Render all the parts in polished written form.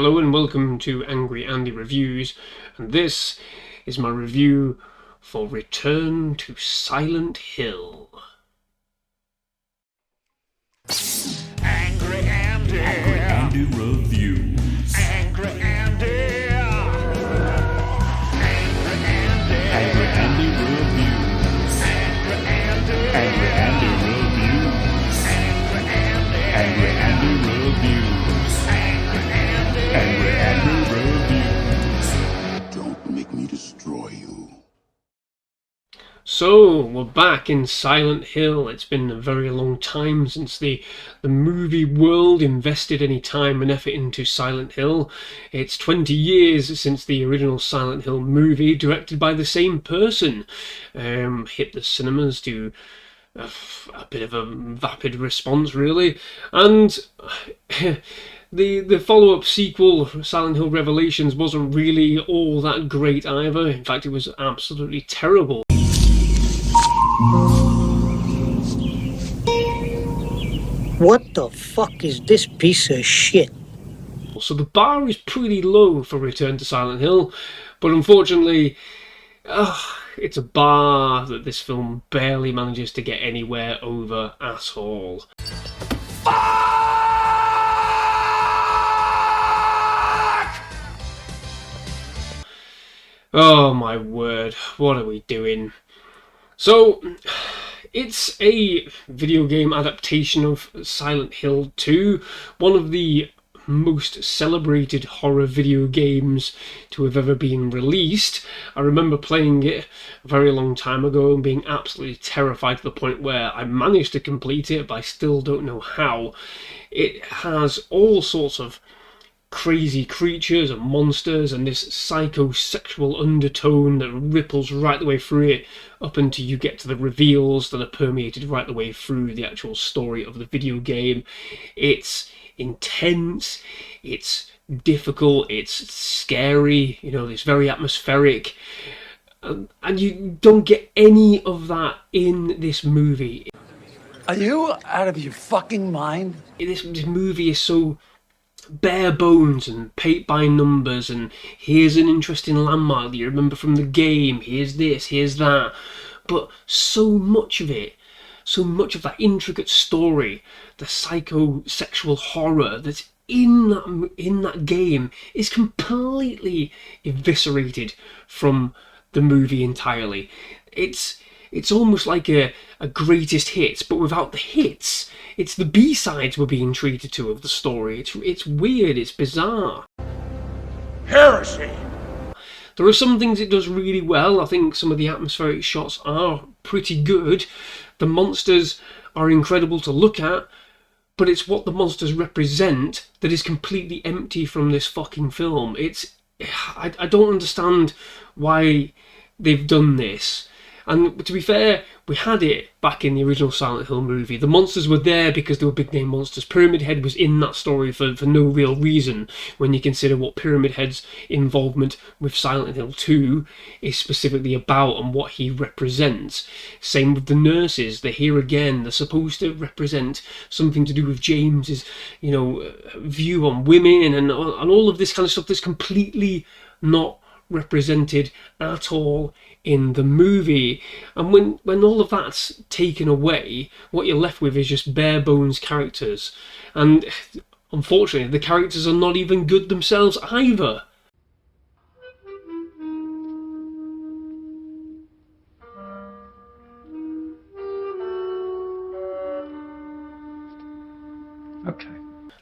Hello and welcome to Angry Andy Reviews, and this is my review for Return to Silent Hill. Angry Andy. Angry Andy Reviews. Angry Andy. Angry Andy. Angry Andy Reviews. Angry Andy. Angry Andy Reviews. Angry Andy. Angry Andy Reviews. Angry Andy Reviews. Don't make me destroy you. So, we're back in Silent Hill. It's been a very long time since the movie world invested any time and effort into Silent Hill. It's 20 years since the original Silent Hill movie, directed by the same person, hit the cinemas to a bit of a vapid response, really. And the follow-up sequel, Silent Hill Revelations, wasn't really all that great either. In fact, it was absolutely terrible. What the fuck is this piece of shit? So the bar is pretty low for Return to Silent Hill, but unfortunately, it's a bar that this film barely manages to get anywhere over at all. Oh my word, what are we doing? So, it's a video game adaptation of Silent Hill 2, one of the most celebrated horror video games to have ever been released. I remember playing it a very long time ago and being absolutely terrified to the point where I managed to complete it, but I still don't know how. It has all sorts of crazy creatures and monsters and this psychosexual undertone that ripples right the way through it up until you get to the reveals that are permeated right the way through the actual story of the video game. It's intense, it's difficult, it's scary, it's very atmospheric, and you don't get any of that in this movie. Are you out of your fucking mind? This movie is so bare bones and paint by numbers, and here's an interesting landmark that you remember from the game, here's this, here's that, but so much of that intricate story, the psychosexual horror that's in that game is completely eviscerated from the movie entirely. It's almost like a greatest hits, but without the hits. It's the B-sides we're being treated to of the story. It's weird, it's bizarre. Heresy. There are some things it does really well. I think some of the atmospheric shots are pretty good. The monsters are incredible to look at, but it's what the monsters represent that is completely empty from this fucking film. I don't understand why they've done this. And to be fair, we had it back in the original Silent Hill movie. The monsters were there because they were big name monsters. Pyramid Head was in that story for no real reason when you consider what Pyramid Head's involvement with Silent Hill 2 is specifically about and what he represents. Same with the nurses. They're here again. They're supposed to represent something to do with James's, view on women and all of this kind of stuff that's completely not represented at all in the movie. And when all of that's taken away, what you're left with is just bare bones characters, and unfortunately the characters are not even good themselves either. Okay.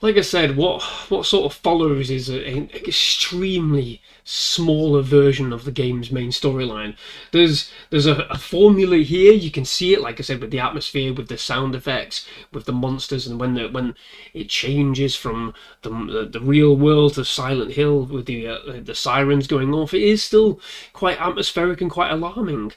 Like I said, what sort of follows is an extremely smaller version of the game's main storyline. There's a formula here, you can see it, like I said, with the atmosphere, with the sound effects, with the monsters, and when it changes from the real world to Silent Hill with the sirens going off, it is still quite atmospheric and quite alarming.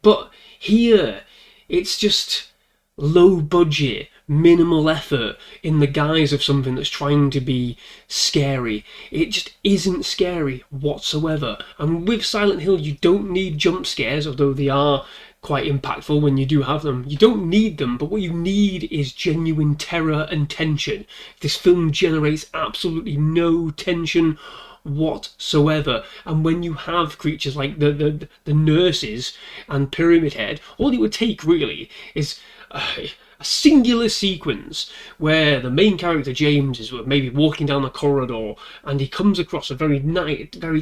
But here, it's just low budget, minimal effort in the guise of something that's trying to be scary. It just isn't scary whatsoever. And with Silent Hill, you don't need jump scares, although they are quite impactful when you do have them. You don't need them, but what you need is genuine terror and tension. This film generates absolutely no tension whatsoever, and when you have creatures like the nurses and Pyramid Head, all it would take really is a singular sequence where the main character James is maybe walking down a corridor and he comes across a very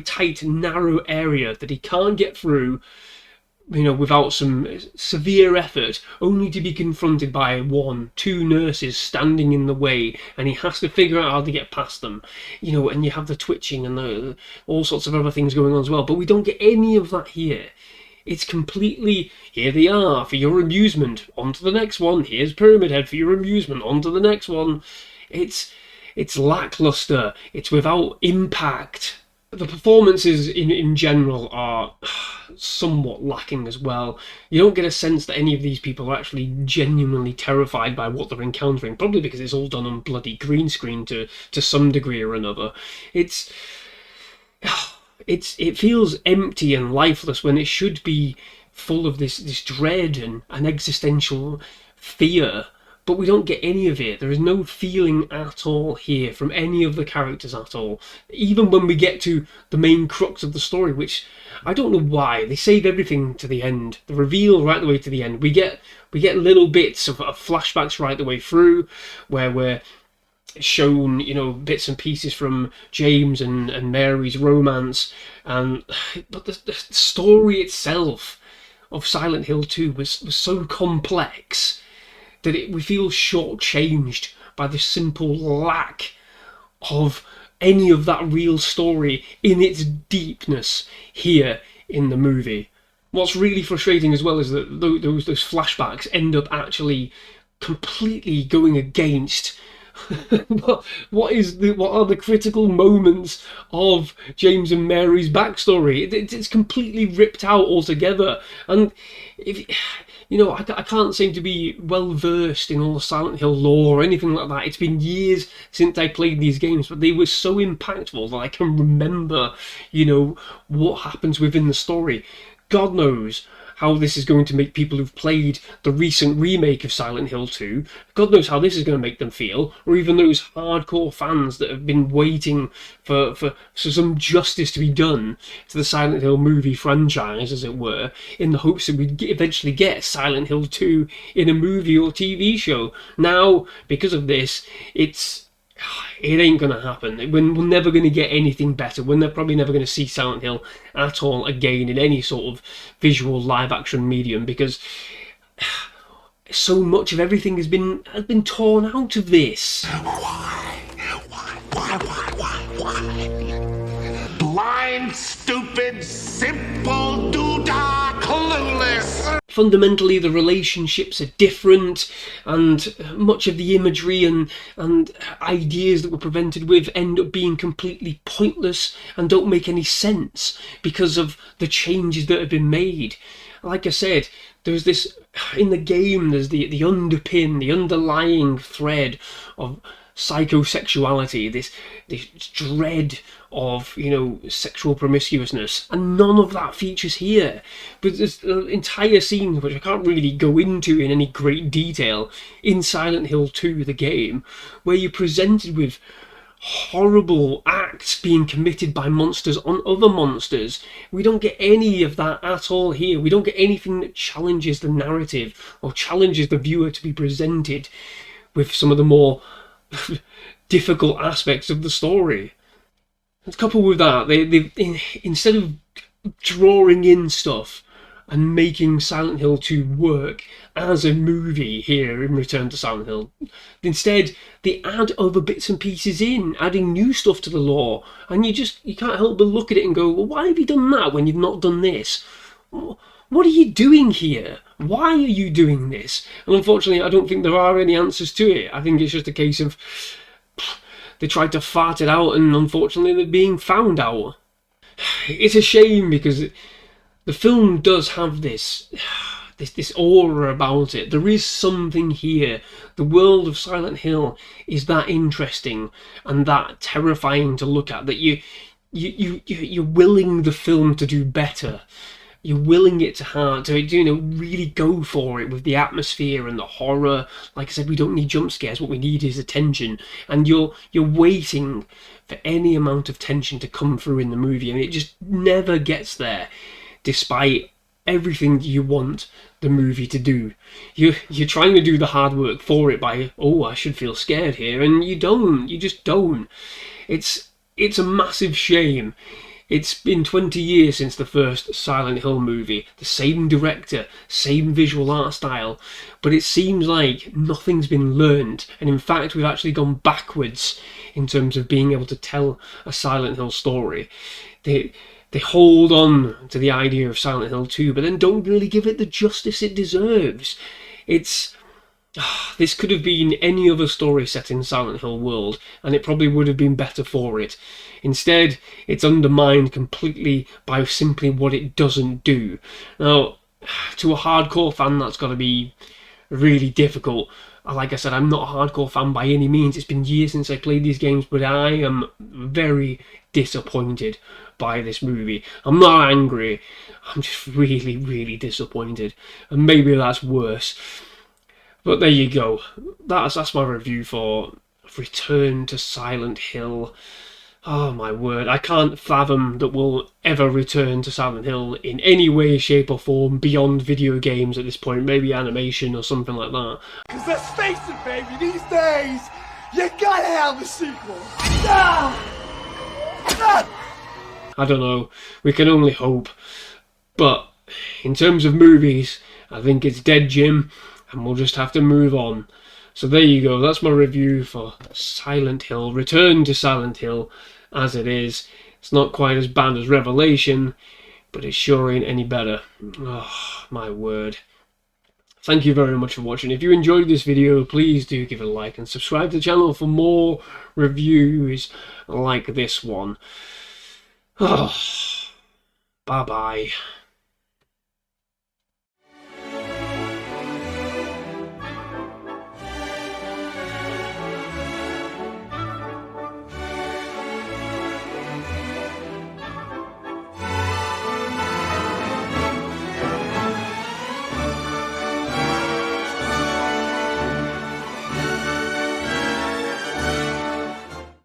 tight, narrow area that he can't get through, without some severe effort, only to be confronted by two nurses standing in the way, and he has to figure out how to get past them, and you have the twitching and all sorts of other things going on as well. But we don't get any of that here. It's completely, here they are for your amusement, on to the next one, here's Pyramid Head for your amusement, on to the next one. It's lackluster, it's without impact. The performances in general are somewhat lacking as well. You don't get a sense that any of these people are actually genuinely terrified by what they're encountering, probably because it's all done on bloody green screen to some degree or another. It feels empty and lifeless when it should be full of this dread and an existential fear. But we don't get any of it. There is no feeling at all here from any of the characters at all. Even when we get to the main crux of the story, which I don't know why. They save everything to the end. The reveal right the way to the end. We get little bits of flashbacks right the way through, where we're shown, bits and pieces from James and Mary's romance. But the story itself of Silent Hill 2 was so complex that we feel shortchanged by the simple lack of any of that real story in its deepness here in the movie. What's really frustrating as well is that those flashbacks end up actually completely going against what are the critical moments of James and Mary's backstory. It's completely ripped out altogether, and I can't seem to be well versed in all the Silent Hill lore or anything like that. It's been years since I played these games, but they were so impactful that I can remember, what happens within the story. God knows how this is going to make people who've played the recent remake of Silent Hill 2, God knows how this is going to make them feel, or even those hardcore fans that have been waiting for some justice to be done to the Silent Hill movie franchise, as it were, in the hopes that we'd eventually get Silent Hill 2 in a movie or TV show. Now, because of this, it ain't gonna happen. We're never gonna get anything better. We're probably never gonna see Silent Hill at all again in any sort of visual live action medium, because so much of everything has been torn out of this. Why? Blind, stupid, simple, doodah, clueless. Fundamentally, the relationships are different, and much of the imagery and ideas that we're presented with end up being completely pointless and don't make any sense because of the changes that have been made. Like I said, there's this in the game. There's the underpin, the underlying thread of psychosexuality, this dread of sexual promiscuousness, and none of that features here. But there's an entire scene which I can't really go into in any great detail in Silent Hill 2, the game, where you're presented with horrible acts being committed by monsters on other monsters. We don't get any of that at all here. We don't get anything that challenges the narrative or challenges the viewer to be presented with some of the more difficult aspects of the story. And coupled with that, they instead of drawing in stuff and making Silent Hill 2 work as a movie here in Return to Silent Hill, instead they add other bits and pieces in, adding new stuff to the lore, and you can't help but look at it and go, well, why have you done that when you've not done this? What are you doing here? Why are you doing this? And unfortunately, I don't think there are any answers to it. I think it's just a case of they tried to fart it out, and unfortunately they're being found out. It's a shame, because the film does have this aura about it. There is something here. The world of Silent Hill is that interesting and that terrifying to look at that you're willing the film to do better. you're willing it to really go for it with the atmosphere and the horror. Like I said, we don't need jump scares. What we need is attention, and you're waiting for any amount of tension to come through in the movie, and it just never gets there, despite everything you want the movie to do. You're trying to do the hard work for it by, oh, I should feel scared here, and you just don't. It's a massive shame. It's been 20 years since the first Silent Hill movie, the same director, same visual art style, but it seems like nothing's been learned, and in fact we've actually gone backwards in terms of being able to tell a Silent Hill story. They hold on to the idea of Silent Hill 2, but then don't really give it the justice it deserves. This could have been any other story set in Silent Hill world, and it probably would have been better for it. Instead, it's undermined completely by simply what it doesn't do. Now, to a hardcore fan, that's got to be really difficult. Like I said, I'm not a hardcore fan by any means. It's been years since I played these games, but I am very disappointed by this movie. I'm not angry, I'm just really, really disappointed. And maybe that's worse. But there you go. That's my review for Return to Silent Hill. Oh my word, I can't fathom that we'll ever return to Silent Hill in any way, shape or form beyond video games at this point. Maybe animation or something like that. Cause let's face it, baby, these days, you gotta have a sequel. I don't know, we can only hope. But in terms of movies, I think it's dead, Jim, and we'll just have to move on. So there you go, that's my review for Silent Hill, Return to Silent Hill, as it is. It's not quite as bad as Revelation, but it sure ain't any better. Oh, my word. Thank you very much for watching. If you enjoyed this video, please do give it a like and subscribe to the channel for more reviews like this one. Oh, bye-bye.